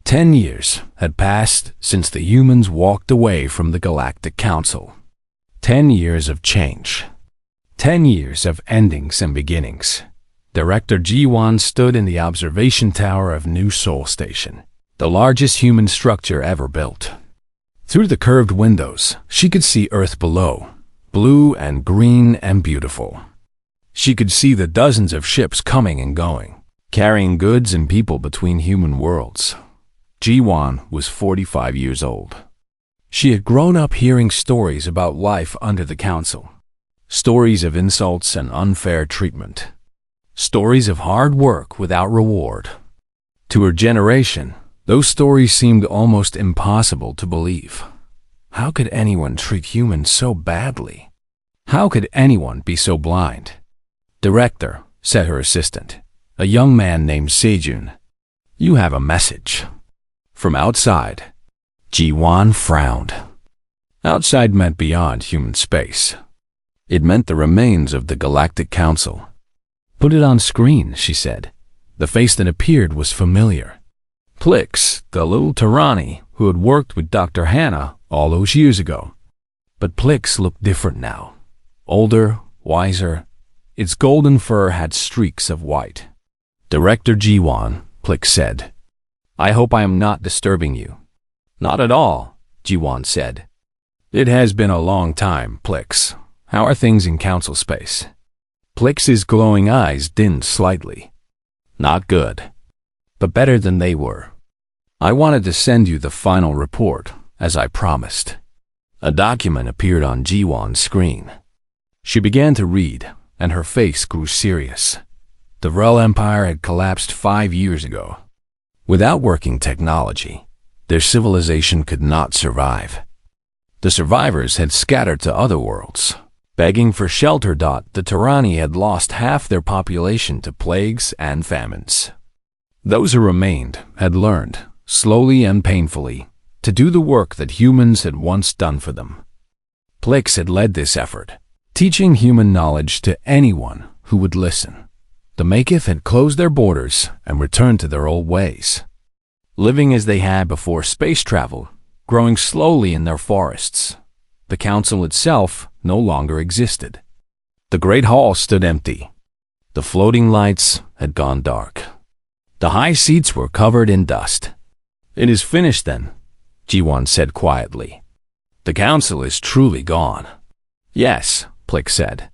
10 years had passed since the humans walked away from the Galactic Council. 10 years of change. 10 years of endings and beginnings. Director Ji-won stood in the observation tower of New Seoul Station, the largest human structure ever built. Through the curved windows, she could see Earth below, blue and green and beautiful. She could see the dozens of ships coming and going, carrying goods and people between human worlds. Ji-won was 45 years old. She had grown up hearing stories about life under the council. Stories of insults and unfair treatment. Stories of hard work without reward. To her generation, those stories seemed almost impossible to believe. How could anyone treat humans so badly? How could anyone be so blind? "Director," said her assistant, a young man named Sejun, "you have a message." From outside, Ji-won frowned. Outside meant beyond human space. It meant the remains of the Galactic Council. "Put it on screen," she said. The face that appeared was familiar. Plix, the little tyranny who had worked with Dr. Hannah all those years ago. But Plix looked different now. Older, wiser. Its golden fur had streaks of white. "Director Ji-won," Plix said. "I hope I am not disturbing you." "Not at all," Ji-won said. "It has been a long time, Plix. How are things in council space?" Plix's glowing eyes dimmed slightly. "Not good, but better than they were. I wanted to send you the final report, as I promised." A document appeared on Ji-won's screen. She began to read, and her face grew serious. The Vrel Empire had collapsed 5 years ago. Without working technology, their civilization could not survive. The survivors had scattered to other worlds, begging for shelter. The tyranny had lost half their population to plagues and famines. Those who remained had learned, slowly and painfully, to do the work that humans had once done for them. Plix had led this effort, teaching human knowledge to anyone who would listen. The Makith had closed their borders and returned to their old ways, living as they had before space travel, growing slowly in their forests. The council itself no longer existed. The great hall stood empty. The floating lights had gone dark. The high seats were covered in dust. "It is finished then," Ji-won said quietly. "The council is truly gone." "Yes," Plix said.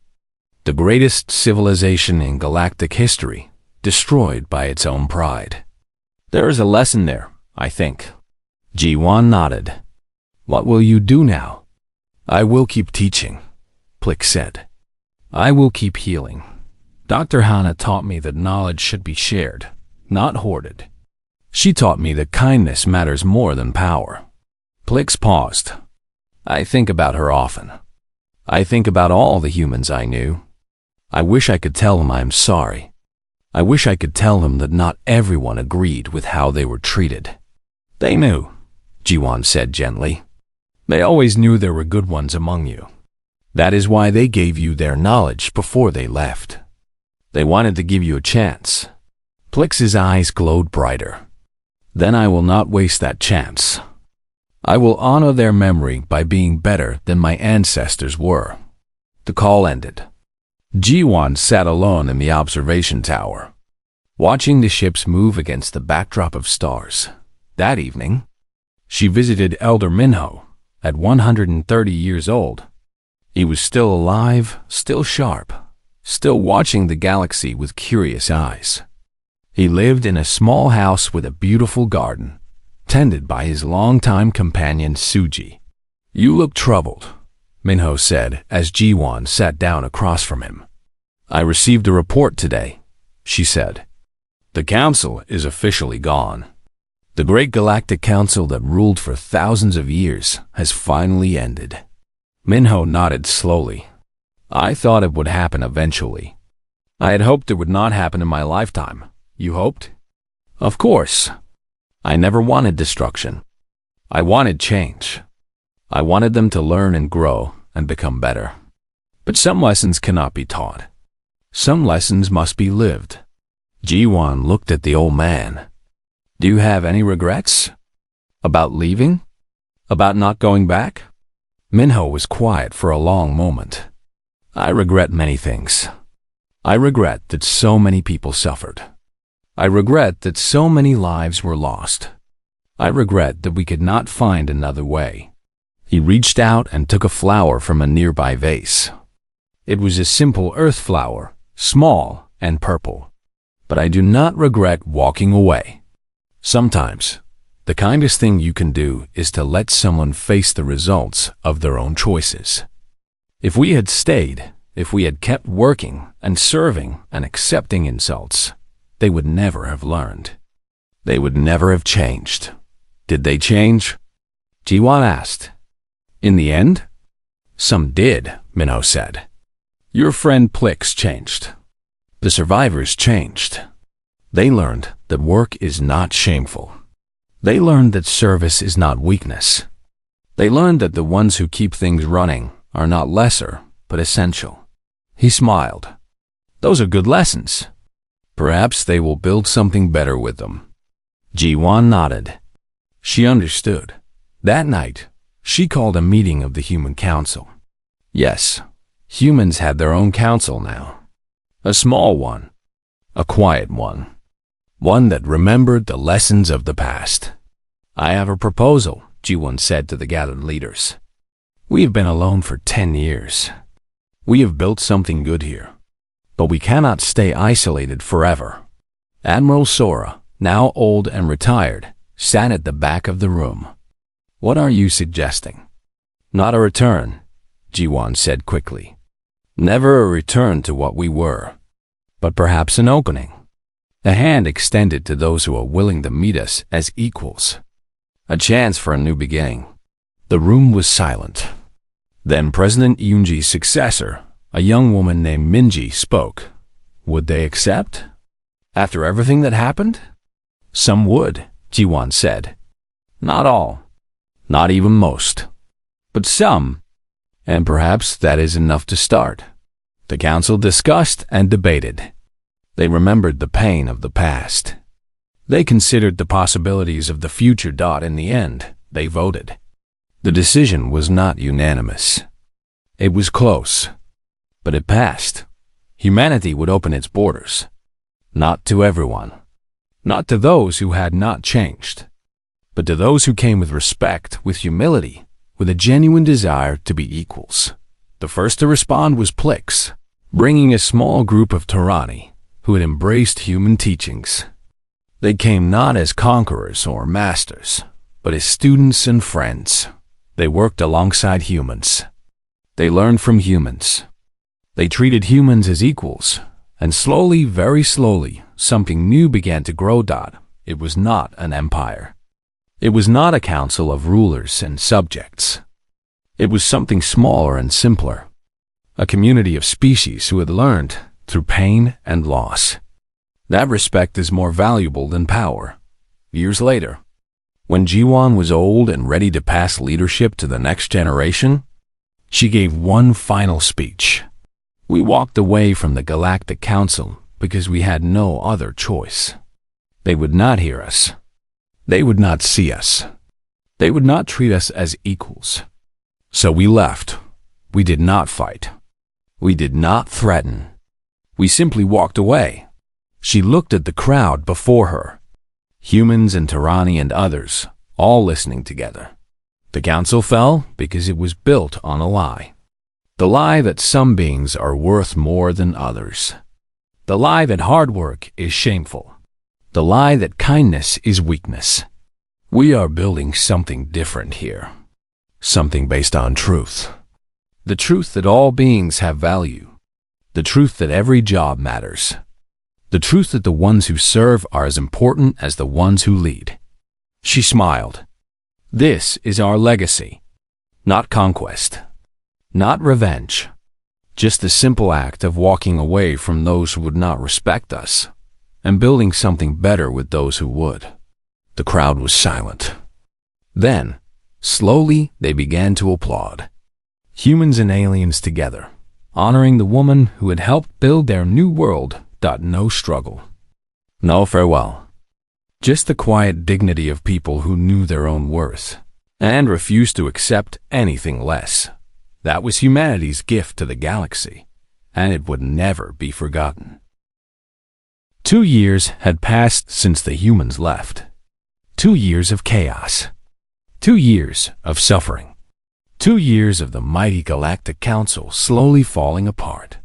"The greatest civilization in galactic history, destroyed by its own pride. There is a lesson there, I think." Ji-won nodded. "What will you do now?" "I will keep teaching," Plix said. "I will keep healing. Dr. Hannah taught me that knowledge should be shared, not hoarded. She taught me that kindness matters more than power." Plix paused. "I think about her often. I think about all the humans I knew. I wish I could tell them I am sorry. I wish I could tell them that not everyone agreed with how they were treated." "They knew," Ji-won said gently. "They always knew there were good ones among you. That is why they gave you their knowledge before they left. They wanted to give you a chance." Plix's eyes glowed brighter. "Then I will not waste that chance. I will honor their memory by being better than my ancestors were." The call ended. Ji-won sat alone in the observation tower, watching the ships move against the backdrop of stars. That evening, she visited Elder Minho, at 130 years old. He was still alive, still sharp, still watching the galaxy with curious eyes. He lived in a small house with a beautiful garden, tended by his longtime companion Suji. "You look troubled," Minho said as Ji-won sat down across from him. "I received a report today," she said. "The council is officially gone. The great galactic council that ruled for thousands of years has finally ended." Minho nodded slowly. "I thought it would happen eventually. I had hoped it would not happen in my lifetime." "You hoped?" "Of course. I never wanted destruction. I wanted change. I wanted them to learn and grow and become better. But some lessons cannot be taught. Some lessons must be lived." Ji-won looked at the old man. Do you have any regrets? About leaving? About not going back? Minho was quiet for a long moment. I regret many things. I regret that so many people suffered. I regret that so many lives were lost. I regret that we could not find another way. He reached out and took a flower from a nearby vase. It was a simple earth flower, small and purple. But I do not regret walking away. Sometimes, the kindest thing you can do is to let someone face the results of their own choices. If we had stayed, if we had kept working and serving and accepting insults, they would never have learned. They would never have changed. Did they change? Jiwan asked. In the end? Some did, Minho said. Your friend Plix changed. The survivors changed. They learned that work is not shameful. They learned that service is not weakness. They learned that the ones who keep things running are not lesser, but essential. He smiled. Those are good lessons. Perhaps they will build something better with them. Jiwan nodded. She understood. That night, she called a meeting of the Human Council. Yes, humans had their own council now. A small one. A quiet one. One that remembered the lessons of the past. I have a proposal, Jiwon said to the gathered leaders. We have been alone for 10 years. We have built something good here. But we cannot stay isolated forever. Admiral Sora, now old and retired, sat at the back of the room. What are you suggesting? Not a return, Jiwon said quickly. Never a return to what we were, but perhaps an opening. A hand extended to those who are willing to meet us as equals. A chance for a new beginning. The room was silent. Then President Yoonji's successor, a young woman named Minji, spoke. Would they accept? After everything that happened? Some would, Jiwon said. Not all. Not even most. But some. And perhaps that is enough to start. The council discussed and debated. They remembered the pain of the past. They considered the possibilities of the future. In the end, they voted. The decision was not unanimous. It was close. But it passed. Humanity would open its borders. Not to everyone. Not to those who had not changed. But to those who came with respect, with humility, with a genuine desire to be equals. The first to respond was Plix, bringing a small group of Tarani who had embraced human teachings. They came not as conquerors or masters, but as students and friends. They worked alongside humans. They learned from humans. They treated humans as equals, and slowly, very slowly, something new began to grow. It was not an empire. It was not a council of rulers and subjects. It was something smaller and simpler. A community of species who had learned through pain and loss. That respect is more valuable than power. Years later, when Jiwon was old and ready to pass leadership to the next generation, she gave one final speech. We walked away from the Galactic Council because we had no other choice. They would not hear us. They would not see us. They would not treat us as equals. So we left. We did not fight. We did not threaten. We simply walked away. She looked at the crowd before her. Humans and Tarani and others, all listening together. The council fell because it was built on a lie. The lie that some beings are worth more than others. The lie that hard work is shameful. The lie that kindness is weakness. We are building something different here. Something based on truth. The truth that all beings have value. The truth that every job matters. The truth that the ones who serve are as important as the ones who lead. She smiled. This is our legacy. Not conquest. Not revenge. Just the simple act of walking away from those who would not respect us and building something better with those who would. The crowd was silent. Then, slowly, they began to applaud. Humans and aliens together, honoring the woman who had helped build their new world. No struggle. No farewell. Just the quiet dignity of people who knew their own worth and refused to accept anything less. That was humanity's gift to the galaxy, and it would never be forgotten. 2 years had passed since the humans left. 2 years of chaos. 2 years of suffering. 2 years of the mighty Galactic Council slowly falling apart.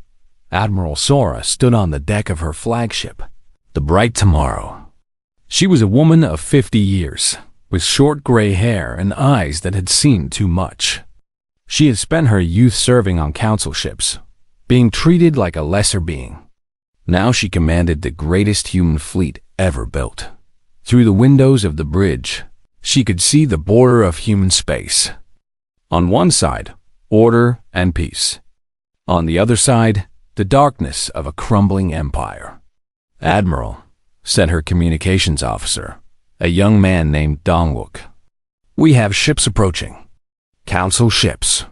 Admiral Sora stood on the deck of her flagship, the Bright Tomorrow. She was a woman of 50 years, with short gray hair and eyes that had seen too much. She had spent her youth serving on council ships, being treated like a lesser being. Now she commanded the greatest human fleet ever built. Through the windows of the bridge, she could see the border of human space. On one side, order and peace. On the other side, the darkness of a crumbling empire. "Admiral," said her communications officer, a young man named Dongwook, "we have ships approaching." "Council ships."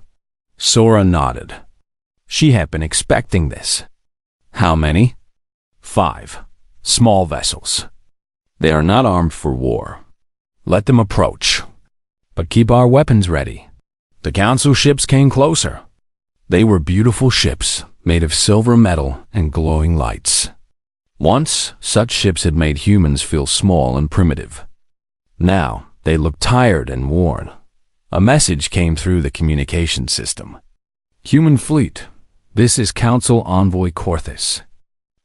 Sora nodded. She had been expecting this. "How many?" "5. Small vessels. They are not armed for war. Let them approach. But keep our weapons ready." The council ships came closer. They were beautiful ships made of silver metal and glowing lights. Once, such ships had made humans feel small and primitive. Now, they looked tired and worn. A message came through the communication system. "Human fleet, this is Council Envoy Korthus.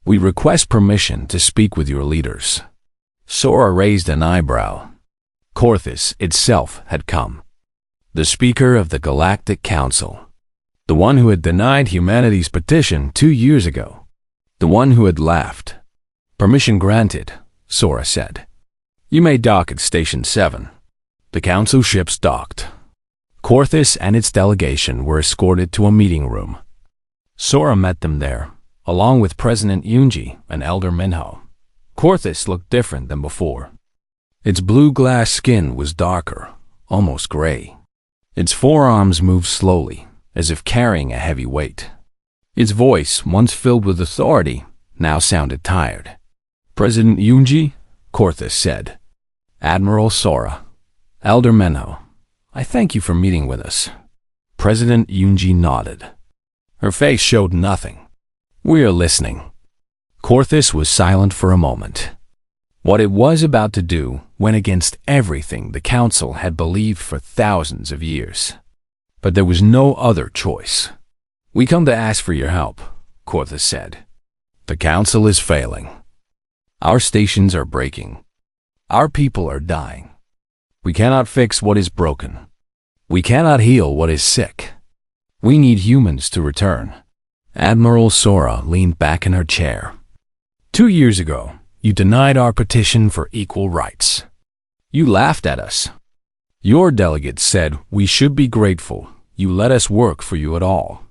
We request permission to speak with your leaders." Sora raised an eyebrow. Korthus itself had come. The Speaker of the Galactic Council. The one who had denied humanity's petition 2 years ago. The one who had laughed. "Permission granted," Sora said. "You may dock at Station 7. The council ships docked. Korthus and its delegation were escorted to a meeting room. Sora met them there, along with President Yunji and Elder Minho. Korthus looked different than before. Its blue glass skin was darker, almost gray. Its forearms moved slowly, as if carrying a heavy weight. Its voice, once filled with authority, now sounded tired. "President Yunji," Korthus said. "Admiral Sora. Elder Minho, I thank you for meeting with us." President Yunji nodded. Her face showed nothing. "We are listening." Korthus was silent for a moment. What it was about to do went against everything the council had believed for thousands of years. But there was no other choice. "We come to ask for your help," Korthus said. "The council is failing. Our stations are breaking. Our people are dying. We cannot fix what is broken. We cannot heal what is sick. We need humans to return." Admiral Sora leaned back in her chair. 2 years ago, you denied our petition for equal rights. You laughed at us. Your delegates said we should be grateful you let us work for you at all.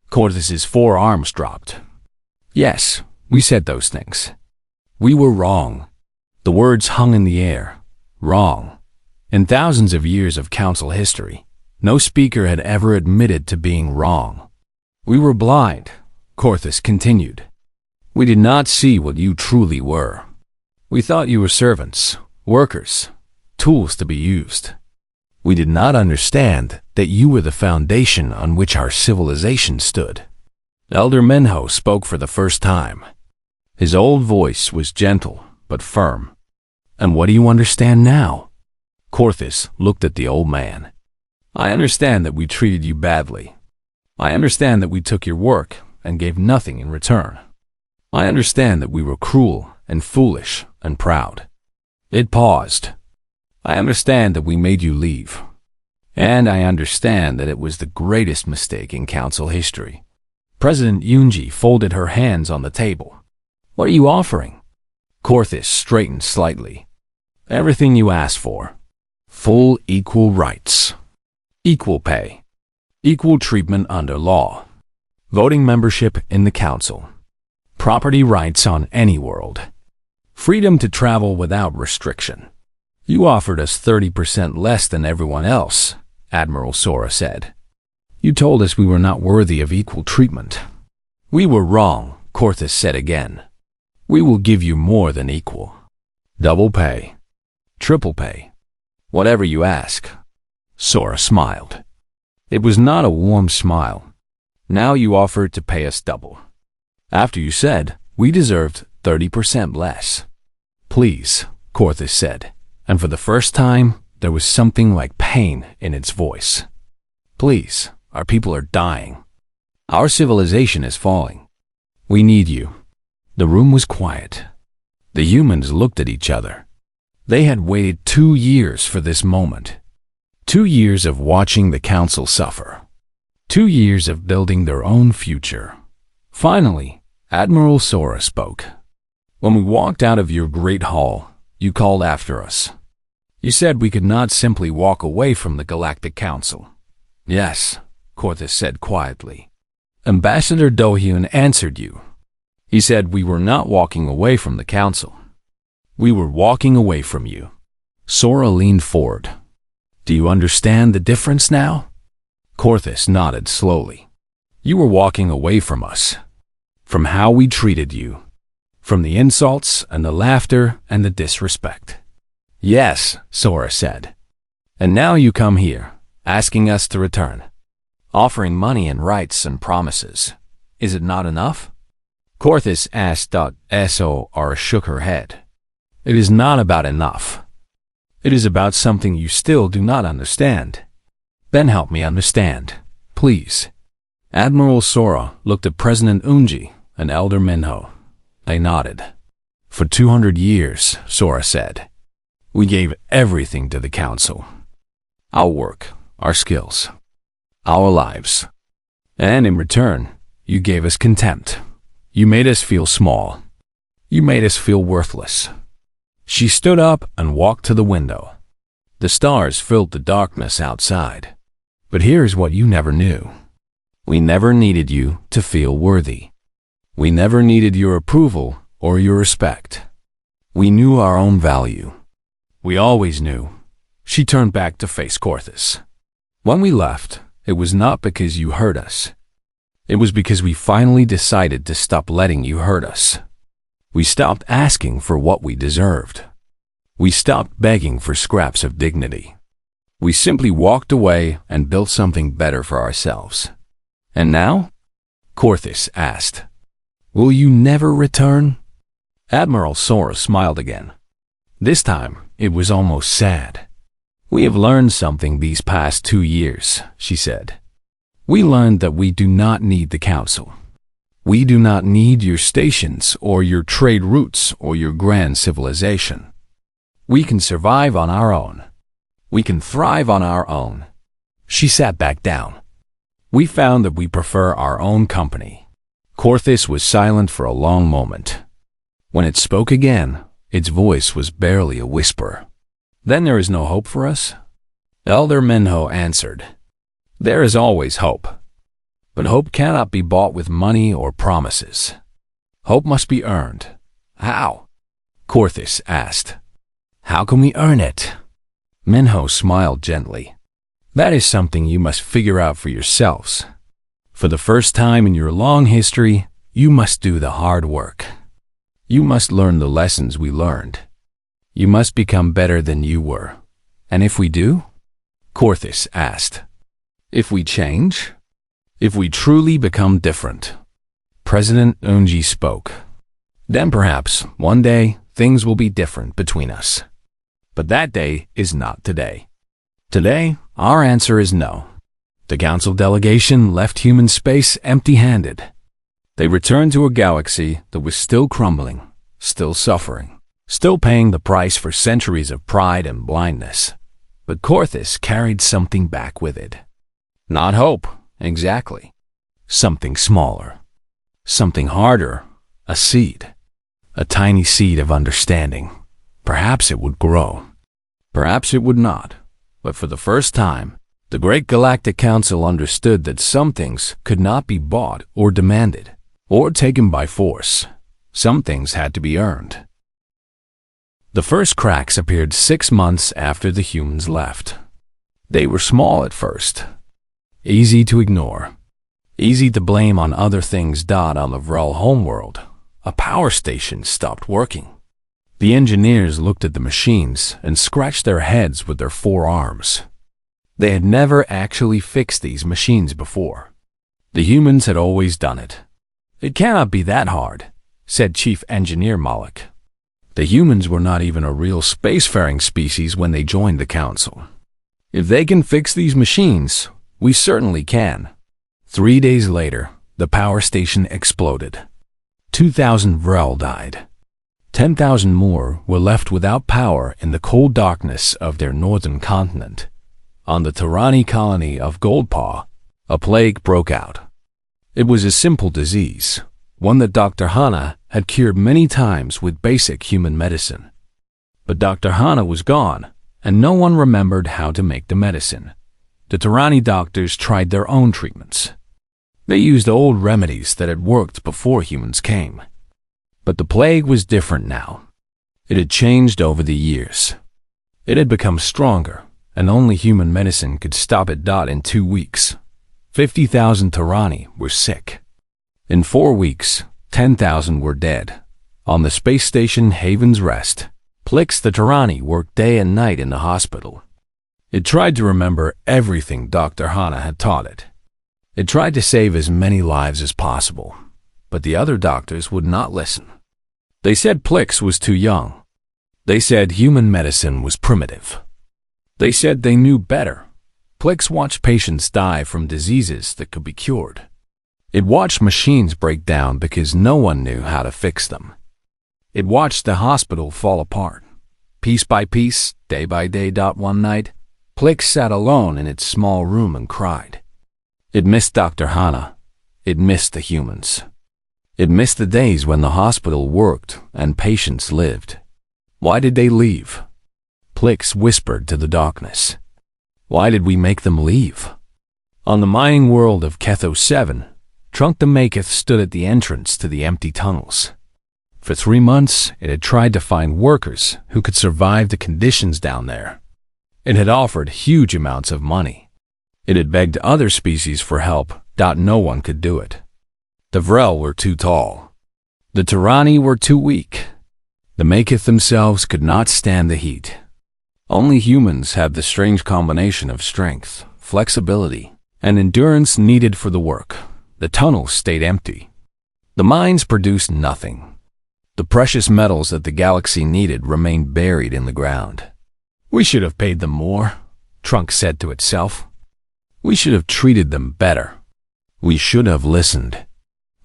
Korthus's forearms dropped. "Yes, we said those things. We were wrong." The words hung in the air. Wrong. In thousands of years of council history, no speaker had ever admitted to being wrong. "We were blind," Korthus continued. "We did not see what you truly were. We thought you were servants, workers, tools to be used. We did not understand that you were the foundation on which our civilization stood." Elder Minho spoke for the first time. His old voice was gentle but firm. "And what do you understand now?" Korthus looked at the old man. "I understand that we treated you badly. I understand that we took your work and gave nothing in return. I understand that we were cruel and foolish and proud." It paused. "I understand that we made you leave. And I understand that it was the greatest mistake in council history." President Yunji folded her hands on the table. "What are you offering?" Korthus straightened slightly. "Everything you asked for. Full equal rights. Equal pay. Equal treatment under law. Voting membership in the council. Property rights on any world. Freedom to travel without restriction." "You offered us 30% less than everyone else," Admiral Sora said. "You told us we were not worthy of equal treatment." "We were wrong," Korthus said again. "We will give you more than equal. Double pay. Triple pay. Whatever you ask. Sora smiled. It was not a warm smile. Now you offered to pay us double. After you said we deserved 30% less. Please, Korthus said, and for the first time, there was something like pain in its voice. Please, our people are dying. Our civilization is falling. We need you. The room was quiet. The humans looked at each other. They had waited 2 years for this moment. 2 years of watching the council suffer. 2 years of building their own future. Finally, Admiral Sora spoke. When we walked out of your great hall, you called after us. You said we could not simply walk away from the Galactic Council. Yes, Korthus said quietly. Ambassador Dohyun answered you. He said we were not walking away from the council. We were walking away from you. Sora leaned forward. Do you understand the difference now? Korthus nodded slowly. You were walking away from us. From how we treated you. From the insults and the laughter and the disrespect. Yes, Sora said. And now you come here, asking us to return. Offering money and rights and promises. Is it not enough? Korthus asked. Sora shook her head. It is not about enough. It is about something you still do not understand. Then help me understand, please. Admiral Sora looked at President Unji and Elder Minho. They nodded. For 200 years, Sora said, we gave everything to the council. Our work, our skills, our lives. And in return, you gave us contempt. You made us feel small. You made us feel worthless. She stood up and walked to the window. The stars filled the darkness outside. But here's what you never knew. We never needed you to feel worthy. We never needed your approval or your respect. We knew our own value. We always knew. She turned back to face Korthus. When we left, it was not because you hurt us. It was because we finally decided to stop letting you hurt us. We stopped asking for what we deserved. We stopped begging for scraps of dignity. We simply walked away and built something better for ourselves. And now? Korthus asked. Will you never return? Admiral Sora smiled again. This time, it was almost sad. We have learned something these past 2 years, she said. We learned that we do not need the council. We do not need your stations or your trade routes or your grand civilization. We can survive on our own. We can thrive on our own. She sat back down. We found that we prefer our own company. Korthus was silent for a long moment. When it spoke again, its voice was barely a whisper. Then there is no hope for us? Elder Minho answered. There is always hope. But hope cannot be bought with money or promises. Hope must be earned. How? Korthus asked. How can we earn it? Minho smiled gently. That is something you must figure out for yourselves. For the first time in your long history, you must do the hard work. You must learn the lessons we learned. You must become better than you were. And if we do? Korthus asked. If we change? If we truly become different? President Unji spoke. Then perhaps, one day, things will be different between us. But that day is not today. Today, our answer is no. The council delegation left human space empty-handed. They returned to a galaxy that was still crumbling, still suffering, still paying the price for centuries of pride and blindness. But Korthus carried something back with it. Not hope, exactly. Something smaller. Something harder. A seed. A tiny seed of understanding. Perhaps it would grow. Perhaps it would not. But for the first time, the Great Galactic Council understood that some things could not be bought or demanded, or taken by force. Some things had to be earned. The first cracks appeared 6 months after the humans left. They were small at first. Easy to ignore. Easy to blame on other things. On the Vrel homeworld, a power station stopped working. The engineers looked at the machines and scratched their heads with their forearms. They had never actually fixed these machines before. The humans had always done it. "It cannot be that hard," said Chief Engineer Malik. The humans were not even a real spacefaring species when they joined the council. "If they can fix these machines, we certainly can." 3 days later, the power station exploded. 2,000 Vrel died. 10,000 more were left without power in the cold darkness of their northern continent. On the Tarani colony of Goldpaw, a plague broke out. It was a simple disease, one that Dr. Hana had cured many times with basic human medicine. But Dr. Hana was gone, and no one remembered how to make the medicine. The Tarani doctors tried their own treatments. They used old remedies that had worked before humans came. But the plague was different now. It had changed over the years. It had become stronger, and only human medicine could stop it. In 2 weeks, 50,000 Tarani were sick. In 4 weeks, 10,000 were dead. On the space station Haven's Rest, Plix the Tarani worked day and night in the hospital. It tried to remember everything Dr. Hana had taught it. It tried to save as many lives as possible, but the other doctors would not listen. They said Plix was too young. They said human medicine was primitive. They said they knew better. Plix watched patients die from diseases that could be cured. It watched machines break down because no one knew how to fix them. It watched the hospital fall apart. Piece by piece, day by day. One night, Plix sat alone in its small room and cried. It missed Dr. Hana. It missed the humans. It missed the days when the hospital worked and patients lived. Why did they leave? Plix whispered to the darkness. Why did we make them leave? On the mining world of Ketho 7, Trunk the Maketh stood at the entrance to the empty tunnels. For 3 months, it had tried to find workers who could survive the conditions down there. It had offered huge amounts of money. It had begged other species for help. No one could do it. The Vrel were too tall. The Tarani were too weak. The Maketh themselves could not stand the heat. Only humans had the strange combination of strength, flexibility, and endurance needed for the work. The tunnels stayed empty. The mines produced nothing. The precious metals that the galaxy needed remained buried in the ground. We should have paid them more, Trunk said to itself. We should have treated them better. We should have listened.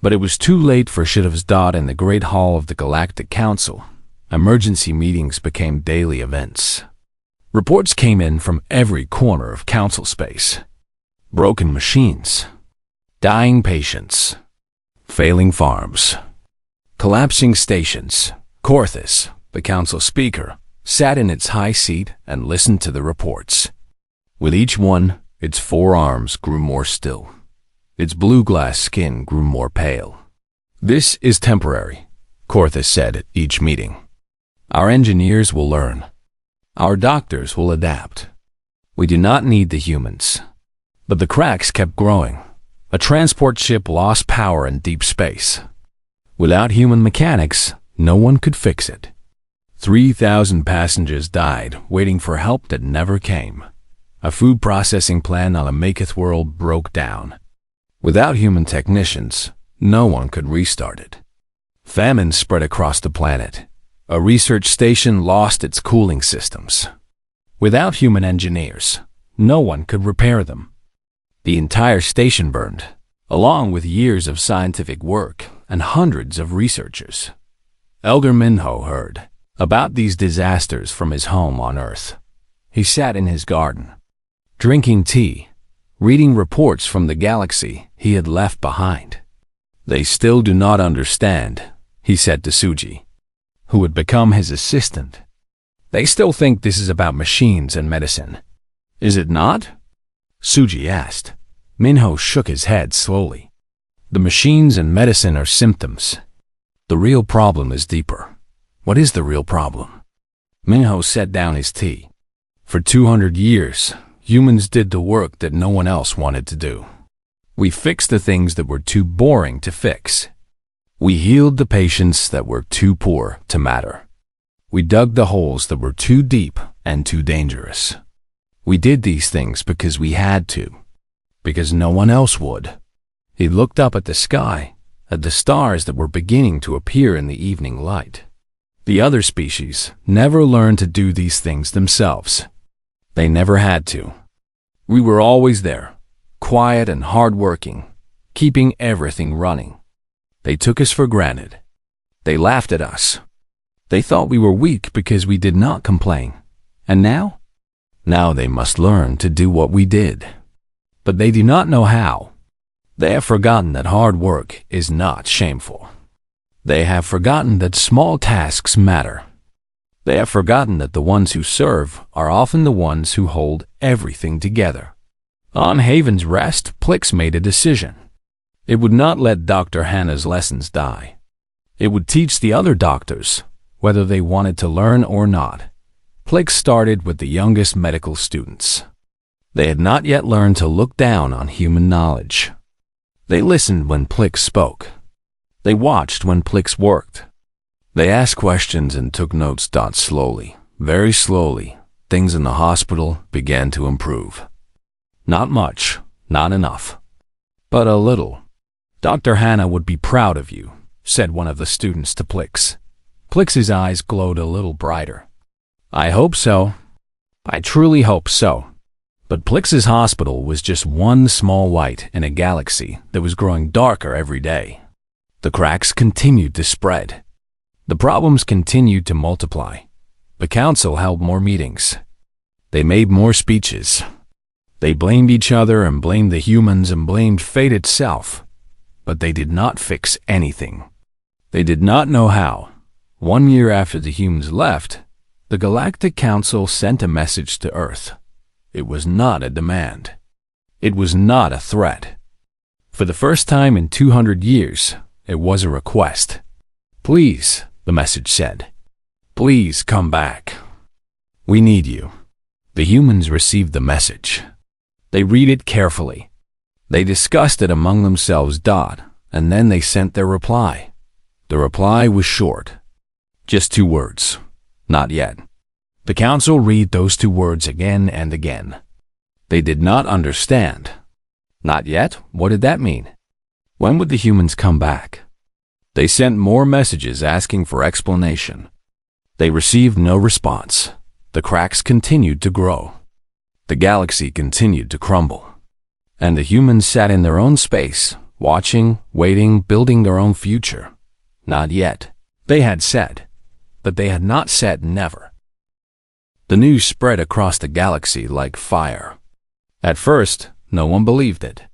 But it was too late for Shidov's dot in the Great Hall of the Galactic Council. Emergency meetings became daily events. Reports came in from every corner of council space. Broken machines, dying patients, failing farms, collapsing stations. Korthus, the council speaker, sat in its high seat and listened to the reports. With each one, its forearms grew more still. Its blue glass skin grew more pale. This is temporary, Korthus said at each meeting. Our engineers will learn. Our doctors will adapt. We do not need the humans. But the cracks kept growing. A transport ship lost power in deep space. Without human mechanics, no one could fix it. 3,000 passengers died waiting for help that never came. A food processing plant on a Maketh world broke down. Without human technicians, no one could restart it. Famine spread across the planet. A research station lost its cooling systems. Without human engineers, no one could repair them. The entire station burned, along with years of scientific work and hundreds of researchers. Elder Minho heard about these disasters from his home on Earth. He sat in his garden, drinking tea, reading reports from the galaxy he had left behind. They still do not understand, he said to Suji, who had become his assistant. They still think this is about machines and medicine. Is it not? Suji asked. Minho shook his head slowly. The machines and medicine are symptoms. The real problem is deeper. What is the real problem? Minho set down his tea. For 200 years, humans did the work that no one else wanted to do. We fixed the things that were too boring to fix. We healed the patients that were too poor to matter. We dug the holes that were too deep and too dangerous. We did these things because we had to, because no one else would. He looked up at the sky, at the stars that were beginning to appear in the evening light. The other species never learned to do these things themselves. They never had to. We were always there, quiet and hard-working, keeping everything running. They took us for granted. They laughed at us. They thought we were weak because we did not complain. And now? Now they must learn to do what we did. But they do not know how. They have forgotten that hard work is not shameful. They have forgotten that small tasks matter. They have forgotten that the ones who serve are often the ones who hold everything together. On Haven's Rest, Plix made a decision. It would not let Dr. Hannah's lessons die. It would teach the other doctors, whether they wanted to learn or not. Plix started with the youngest medical students. They had not yet learned to look down on human knowledge. They listened when Plix spoke. They watched when Plix worked. They asked questions and took notes. Slowly, very slowly, things in the hospital began to improve. Not much, not enough, but a little. Dr. Hannah would be proud of you, said one of the students to Plix. Plix's eyes glowed a little brighter. I hope so. I truly hope so. But Plix's hospital was just one small light in a galaxy that was growing darker every day. The cracks continued to spread. The problems continued to multiply. The council held more meetings. They made more speeches. They blamed each other and blamed the humans and blamed fate itself. But they did not fix anything. They did not know how. 1 year after the humans left, the Galactic Council sent a message to Earth. It was not a demand. It was not a threat. For the first time in 200 years, it was a request. Please, the message said. Please come back. We need you. The humans received the message. They read it carefully. They discussed it among themselves. And then they sent their reply. The reply was short. Just 2 words. Not yet. The council read those 2 words again and again. They did not understand. Not yet? What did that mean? When would the humans come back? They sent more messages asking for explanation. They received no response. The cracks continued to grow. The galaxy continued to crumble. And the humans sat in their own space, watching, waiting, building their own future. Not yet. They had said, but they had not said never. The news spread across the galaxy like fire. At first, no one believed it.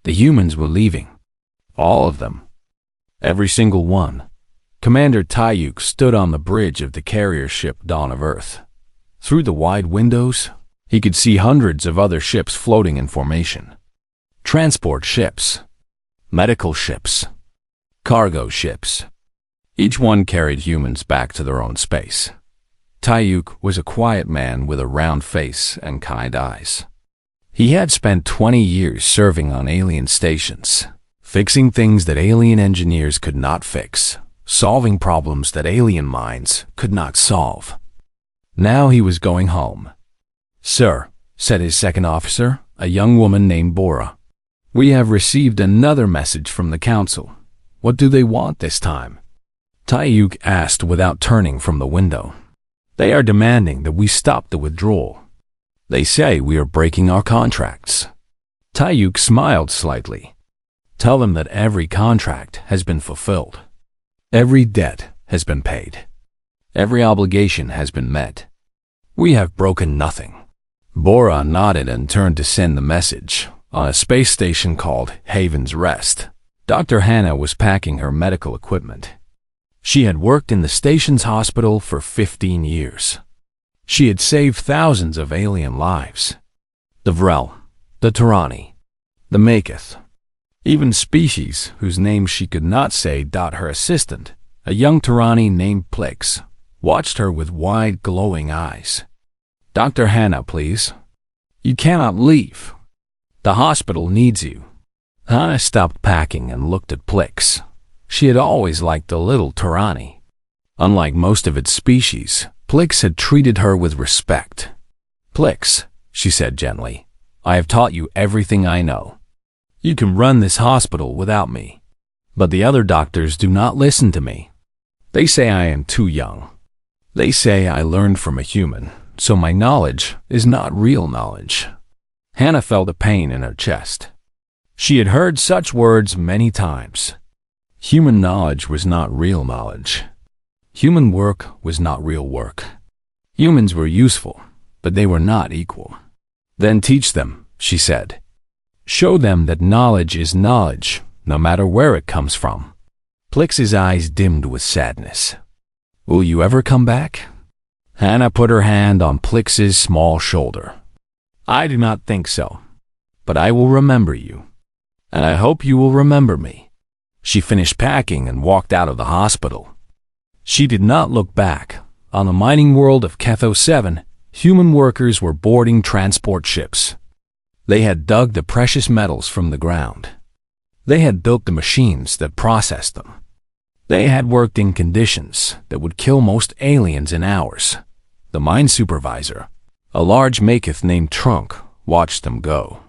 The humans were leaving. All of them. Every single one. Commander Tayuk stood on the bridge of the carrier ship Dawn of Earth. Through the wide windows, he could see hundreds of other ships floating in formation. Transport ships, medical ships, cargo ships. Each one carried humans back to their own space. Tayuk was a quiet man with a round face and kind eyes. He had spent 20 years serving on alien stations, fixing things that alien engineers could not fix, solving problems that alien minds could not solve. Now he was going home. Sir, said his second officer, a young woman named Bora, we have received another message from the council. What do they want this time? Tayuk asked without turning from the window. They are demanding that we stop the withdrawal. They say we are breaking our contracts. Tayuk smiled slightly. Tell them that every contract has been fulfilled. Every debt has been paid. Every obligation has been met. We have broken nothing. Bora nodded and turned to send the message. On a space station called Haven's Rest, Dr. Hannah was packing her medical equipment. She had worked in the station's hospital for 15 years. She had saved thousands of alien lives. The Vrel, the Tarani, the Maketh, even species whose names she could not say. Her assistant, a young Tarani named Plix, watched her with wide, glowing eyes. Dr. Hannah, please. You cannot leave. The hospital needs you. Hannah stopped packing and looked at Plix. She had always liked the little Tarani. Unlike most of its species, Plix had treated her with respect. "Plix," she said gently, "I have taught you everything I know. You can run this hospital without me. But the other doctors do not listen to me. They say I am too young. They say I learned from a human, so my knowledge is not real knowledge." Hannah felt a pain in her chest. She had heard such words many times. Human knowledge was not real knowledge. Human work was not real work. Humans were useful, but they were not equal. "Then teach them," she said. "Show them that knowledge is knowledge, no matter where it comes from." Plix's eyes dimmed with sadness. "Will you ever come back?" Hannah put her hand on Plix's small shoulder. "I do not think so, but I will remember you, and I hope you will remember me." She finished packing and walked out of the hospital. She did not look back. On the mining world of Ketho 7, human workers were boarding transport ships. They had dug the precious metals from the ground. They had built the machines that processed them. They had worked in conditions that would kill most aliens in hours. The mine supervisor, a large maketh named Trunk, watched them go.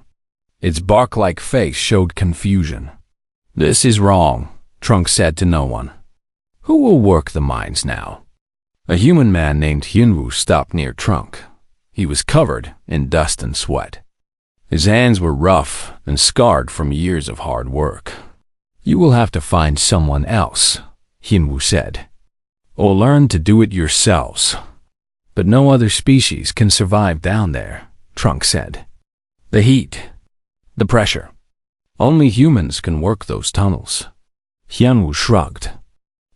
Its bark-like face showed confusion. "This is wrong," Trunk said to no one. "Who will work the mines now?" A human man named Hyunwoo stopped near Trunk. He was covered in dust and sweat. His hands were rough and scarred from years of hard work. "You will have to find someone else," Hyunwoo said, "or learn to do it yourselves." "But no other species can survive down there," Trunk said. "The heat, the pressure. Only humans can work those tunnels." Hyunwoo shrugged.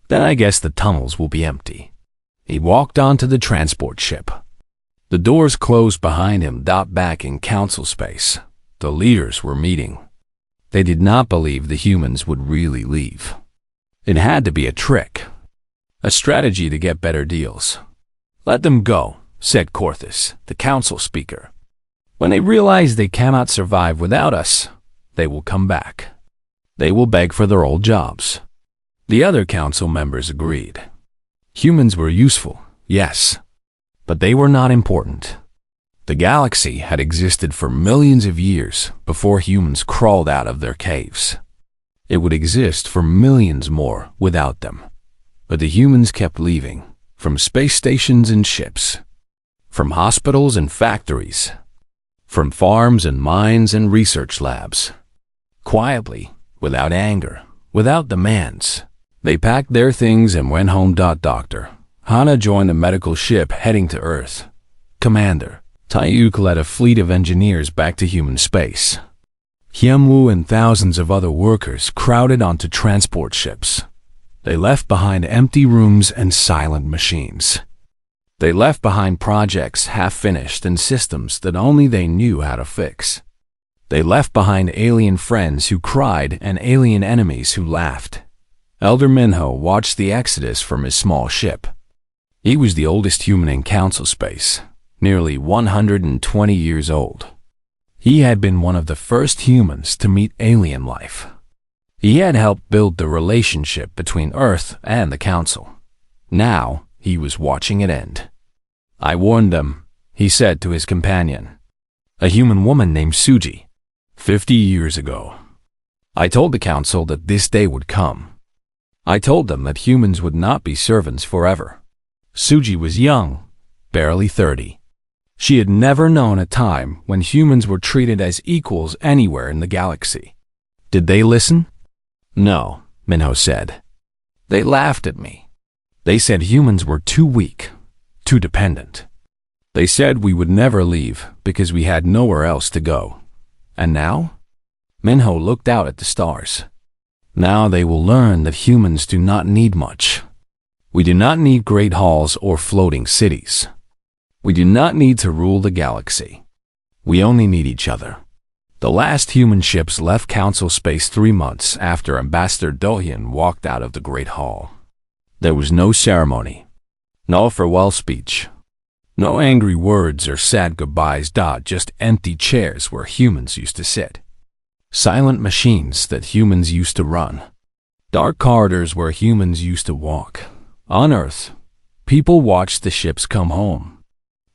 "Then I guess the tunnels will be empty." He walked onto the transport ship. The doors closed behind him. Back in council space, the leaders were meeting. They did not believe the humans would really leave. It had to be a trick, a strategy to get better deals. "Let them go," said Korthus, the council speaker. "When they realize they cannot survive without us, they will come back. They will beg for their old jobs." The other council members agreed. Humans were useful, yes, but they were not important. The galaxy had existed for millions of years before humans crawled out of their caves. It would exist for millions more without them. But the humans kept leaving, from space stations and ships, from hospitals and factories, from farms and mines and research labs. Quietly, without anger, without demands, they packed their things and went home. Doctor Hana joined a medical ship heading to Earth. Commander Taiyuk led a fleet of engineers back to human space. Hyunwoo and thousands of other workers crowded onto transport ships. They left behind empty rooms and silent machines. They left behind projects half-finished and systems that only they knew how to fix. They left behind alien friends who cried and alien enemies who laughed. Elder Minho watched the exodus from his small ship. He was the oldest human in council space, nearly 120 years old. He had been one of the first humans to meet alien life. He had helped build the relationship between Earth and the Council. Now he was watching it end. "I warned them," he said to his companion, a human woman named Suji, 50 years ago. "I told the Council that this day would come. I told them that humans would not be servants forever." Suji was young, barely 30. She had never known a time when humans were treated as equals anywhere in the galaxy. Did they listen? "No," Minho said. "They laughed at me. They said humans were too weak, too dependent. They said we would never leave because we had nowhere else to go. And now?" Minho looked out at the stars. "Now they will learn that humans do not need much. We do not need great halls or floating cities. We do not need to rule the galaxy. We only need each other." The last human ships left Council space 3 months after Ambassador Dohyun walked out of the Great Hall. There was no ceremony, no farewell speech, no angry words or sad goodbyes. Just empty chairs where humans used to sit. Silent machines that humans used to run. Dark corridors where humans used to walk. On Earth, people watched the ships come home.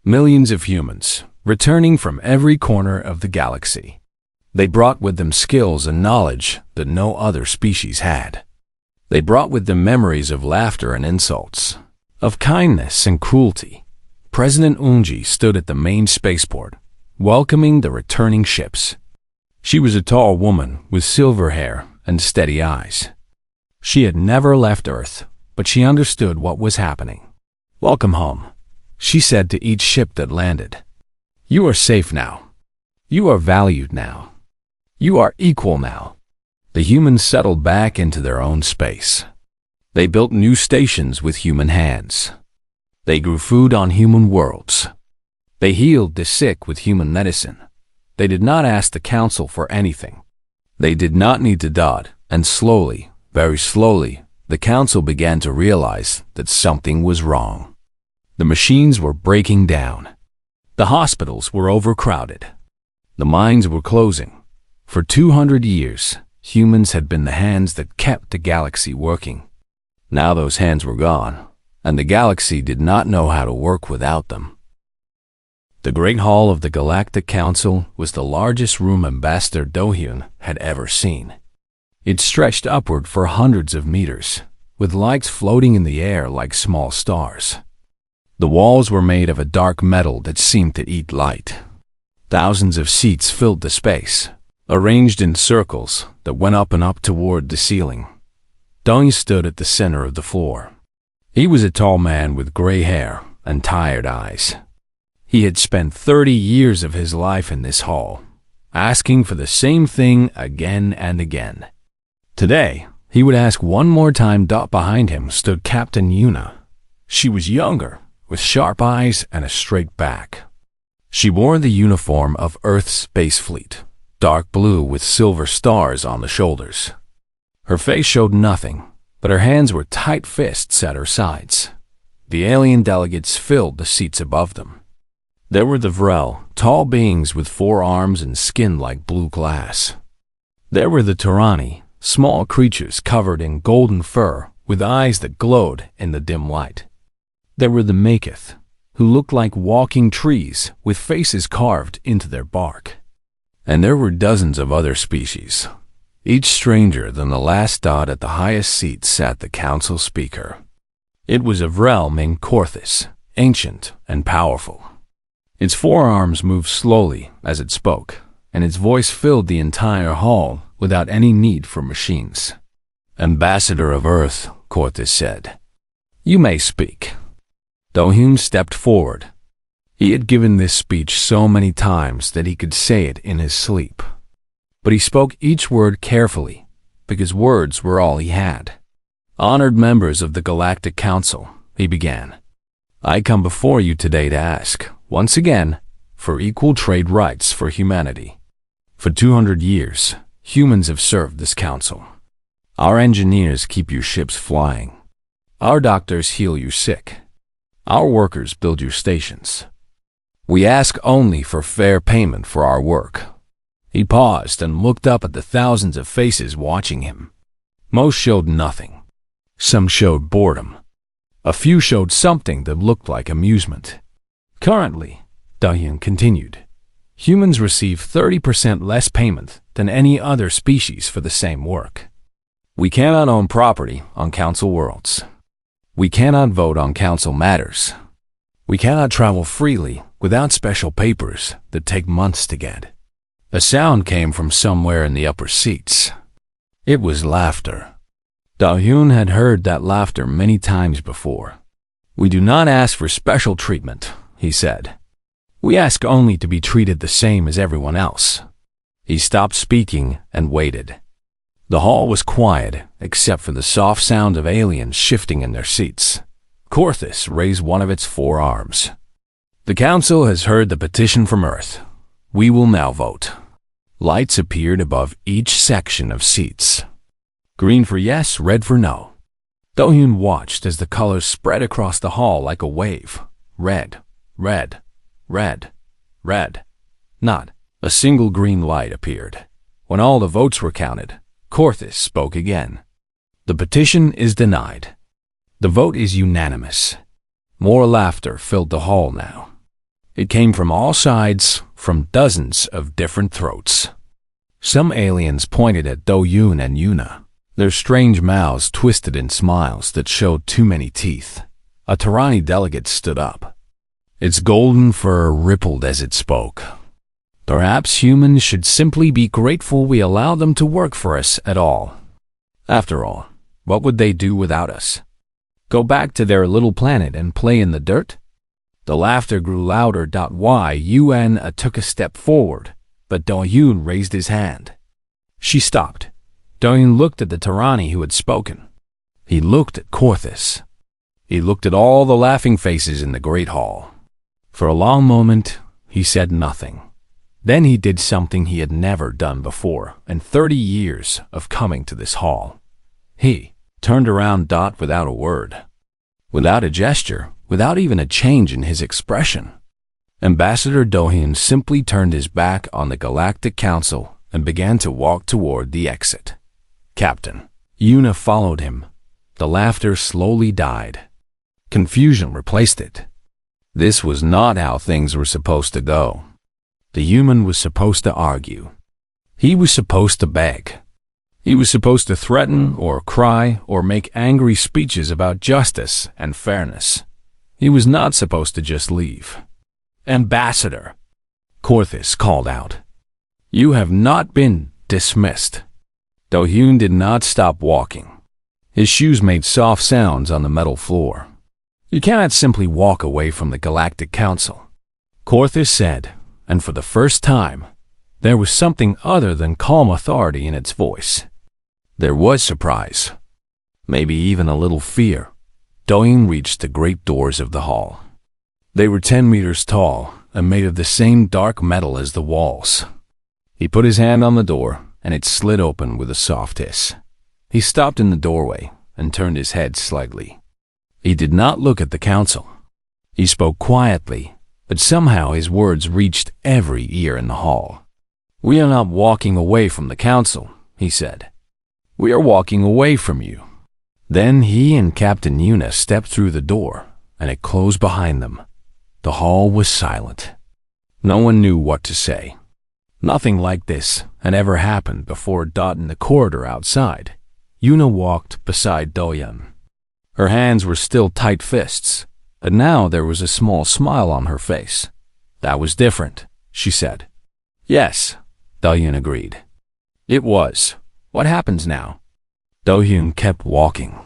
Millions of humans, returning from every corner of the galaxy. They brought with them skills and knowledge that no other species had. They brought with them memories of laughter and insults, of kindness and cruelty. President Unji stood at the main spaceport, welcoming the returning ships. She was a tall woman with silver hair and steady eyes. She had never left Earth, but she understood what was happening. "Welcome home," she said to each ship that landed. "You are safe now. You are valued now. You are equal now." The humans settled back into their own space. They built new stations with human hands. They grew food on human worlds. They healed the sick with human medicine. They did not ask the council for anything. They did not need to dot, and slowly, very slowly, the council began to realize that something was wrong. The machines were breaking down. The hospitals were overcrowded. The mines were closing. For 200 years, humans had been the hands that kept the galaxy working. Now those hands were gone, and the galaxy did not know how to work without them. The Great Hall of the Galactic Council was the largest room Ambassador Do-hyun had ever seen. It stretched upward for hundreds of meters, with lights floating in the air like small stars. The walls were made of a dark metal that seemed to eat light. Thousands of seats filled the space, arranged in circles that went up and up toward the ceiling. Do-hyun stood at the center of the floor. He was a tall man with gray hair and tired eyes. He had spent 30 years of his life in this hall, asking for the same thing again and again. Today, he would ask one more time. Behind him stood Captain Yuna. She was younger, with sharp eyes and a straight back. She wore the uniform of Earth's space fleet, dark blue with silver stars on the shoulders. Her face showed nothing, but her hands were tight fists at her sides. The alien delegates filled the seats above them. There were the Vrel, tall beings with 4 arms and skin like blue glass. There were the Tyranni, small creatures covered in golden fur with eyes that glowed in the dim light. There were the Maketh, who looked like walking trees with faces carved into their bark. And there were dozens of other species, each stranger than the last dot. At the highest seat sat the council speaker. It was a Vrel named Korthus, ancient and powerful. Its 4 arms moved slowly as it spoke, and its voice filled the entire hall without any need for machines. "Ambassador of Earth," Korthus said, "you may speak." Do-hyun stepped forward. He had given this speech so many times that he could say it in his sleep. But he spoke each word carefully, because words were all he had. "Honored members of the Galactic Council," he began, "I come before you today to ask, once again, for equal trade rights for humanity. For 200 years, humans have served this council. Our engineers keep your ships flying. Our doctors heal your sick. Our workers build your stations. We ask only for fair payment for our work." He paused and looked up at the thousands of faces watching him. Most showed nothing. Some showed boredom. A few showed something that looked like amusement. "Currently," Do-hyun continued, "humans receive 30% less payment than any other species for the same work. We cannot own property on council worlds. We cannot vote on council matters. We cannot travel freely without special papers that take months to get." A sound came from somewhere in the upper seats. It was laughter. Do-hyun had heard that laughter many times before. "We do not ask for special treatment," he said. "We ask only to be treated the same as everyone else." He stopped speaking and waited. The hall was quiet except for the soft sound of aliens shifting in their seats. Korthus raised one of its 4 arms. "The council has heard the petition from Earth. We will now vote." Lights appeared above each section of seats. Green for yes, red for no. Do-hyun watched as the colors spread across the hall like a wave. Red, red, red, red. Not a single green light appeared. When all the votes were counted, Korthus spoke again. "The petition is denied." The vote is unanimous. More laughter filled the hall now. It came from all sides, from dozens of different throats. Some aliens pointed at Do-Yoon and Yuna, their strange mouths twisted in smiles that showed too many teeth. A Tarani delegate stood up. Its golden fur rippled as it spoke. Perhaps humans should simply be grateful we allow them to work for us at all. After all, what would they do without us? Go back to their little planet and play in the dirt? The laughter grew louder. Yun took a step forward, but Do-Yoon raised his hand. She stopped. Do-Yoon looked at the Tarani who had spoken. He looked at Korthus. He looked at all the laughing faces in the Great Hall. For a long moment, he said nothing. Then he did something he had never done before in 30 years of coming to this hall. He turned around without a word, without a gesture, without even a change in his expression. Ambassador Do-Yoon simply turned his back on the Galactic Council and began to walk toward the exit. Captain Yuna followed him. The laughter slowly died. Confusion replaced it. This was not how things were supposed to go. The human was supposed to argue. He was supposed to beg. He was supposed to threaten or cry or make angry speeches about justice and fairness. He was not supposed to just leave. Ambassador, Korthus called out. You have not been dismissed. Do-Yoon did not stop walking. His shoes made soft sounds on the metal floor. You cannot simply walk away from the Galactic Council, Korthus said, and for the first time, there was something other than calm authority in its voice. There was surprise, maybe even a little fear. Do-Yoon reached the great doors of the hall. They were 10 meters tall and made of the same dark metal as the walls. He put his hand on the door, and it slid open with a soft hiss. He stopped in the doorway and turned his head slightly. He did not look at the council. He spoke quietly, but somehow his words reached every ear in the hall. We are not walking away from the council, he said. We are walking away from you. Then he and Captain Yuna stepped through the door, and it closed behind them. The hall was silent. No one knew what to say. Nothing like this had ever happened before. In the corridor outside, Yuna walked beside Do-Yoon. Her hands were still tight fists, but now there was a small smile on her face. That was different, she said. Yes, Do-Yoon agreed. It was. What happens now? Do-Yoon kept walking.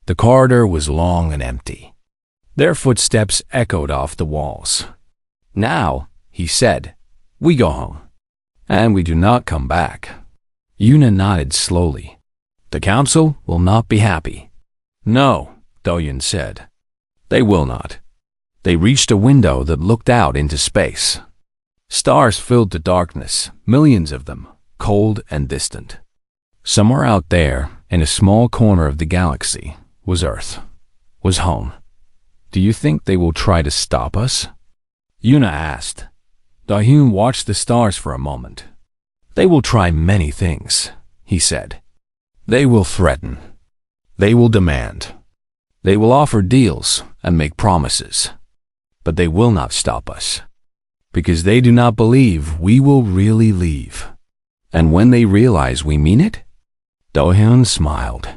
The corridor was long and empty. Their footsteps echoed off the walls. Now, he said, we go home. And we do not come back. Yuna nodded slowly. The council will not be happy. No, Do-Yoon said. They will not. They reached a window that looked out into space. Stars filled the darkness, millions of them, cold and distant. Somewhere out there, in a small corner of the galaxy, was Earth, was home. Do you think they will try to stop us? Yuna asked. Do-Yoon watched the stars for a moment. They will try many things, he said. They will threaten. They will demand. They will offer deals and make promises. But they will not stop us, because they do not believe we will really leave. And when they realize we mean it, Do-Yoon smiled.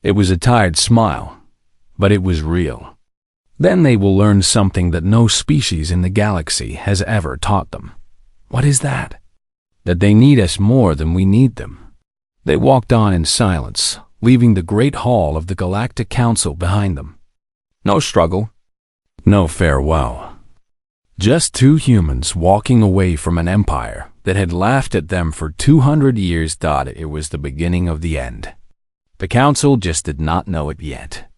It was a tired smile, but it was real. Then they will learn something that no species in the galaxy has ever taught them. What is that? That they need us more than we need them. They walked on in silence, leaving the great hall of the Galactic Council behind them. No struggle, no farewell. Just two humans walking away from an empire that had laughed at them for 200 years. It was the beginning of the end. The council just did not know it yet.